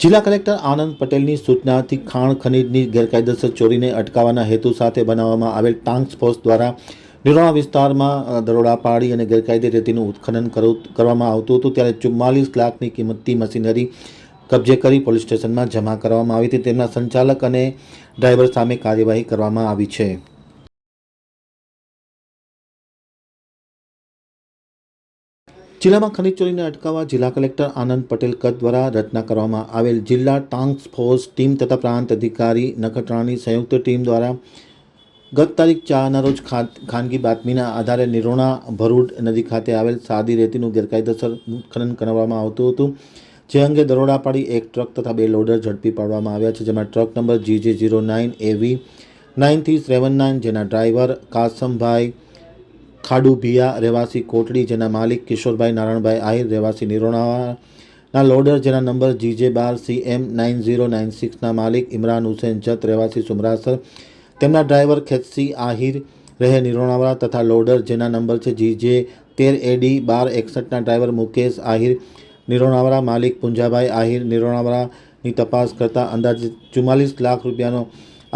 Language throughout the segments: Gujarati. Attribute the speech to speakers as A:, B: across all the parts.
A: જિલ્લા કલેક્ટર આનંદ પટેલની સૂચનાથી ખાણ ખનીજની ગેરકાયદેસર ચોરીને અટકાવવાના હેતુ સાથે બનાવવામાં આવેલ ટાસ્ક ફોર્સ દ્વારા નિરોણા વિસ્તારમાં દરોડા પાડી અને ગેરકાયદે રેતીનું ઉત્ખનન કરવામાં આવતું હતું, ત્યારે 44 લાખની કિંમતની મશીનરી કબજે કરી પોલીસ સ્ટેશનમાં જમા કરવામાં આવી હતી. તેમના સંચાલક અને ડ્રાઈવર સામે કાર્યવાહી કરવામાં આવી છે. જિલ્લામાં ખનીજ ચોરીને અટકાવવા જિલ્લા કલેક્ટર આનંદ પટેલ કચ્છ દ્વારા રચના કરવામાં આવેલ જિલ્લા ટાસ્ક ફોર્સ ટીમ તથા પ્રાંત અધિકારી નખત્રાણાની સંયુક્ત ટીમ દ્વારા ગત તારીખ 4ના રોજ ખાનગી બાતમીના આધારે નિરોણા ભરૂડ નદી ખાતે આવેલ સાદી રેતીનું ગેરકાયદેસર ખનન કરવામાં આવતું હતું, જે અંગે દરોડા પાડી એક ટ્રક તથા 2 લોડર ઝડપી પાડવામાં આવ્યા છે, જેમાં ટ્રક નંબર GJ09AV 9379 જેના ડ્રાઈવર કાસમભાઈ ખાડુભિયા રહેવાસી કોટડી, જેના માલિક કિશોરભાઈ નારાયણભાઈ આહિર રહેવાસી નિરોણાના લોડર જેના નંબર GJ12CM 9096ના માલિક ઇમરાન હુસેન જત રહેવાસી સુમરાસર, તેમના ડ્રાઈવર ખેતસી આહિર રહે નિરોણાવાળા તથા લોડર જેના નંબર છે GJ13AD 1261ના ડ્રાઈવર મુકેશ આહિર નિરોણાવાળા, માલિક પુંજાભાઈ આહિર નિરોણાવાળાની તપાસ કરતા અંદાજે 44 લાખ રૂપિયાનો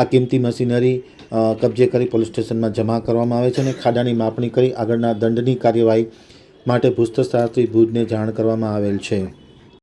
A: આ કિંમતી મશીનરી કબજે કરી પોલીસ સ્ટેશનમાં જમા કરવામાં આવે છે અને ખાડાની માપણી કરી આગળના દંડની કાર્યવાહી માટે ભૂસ્તરશાસ્ત્રી ભુજને જાણ કરવામાં આવેલ છે.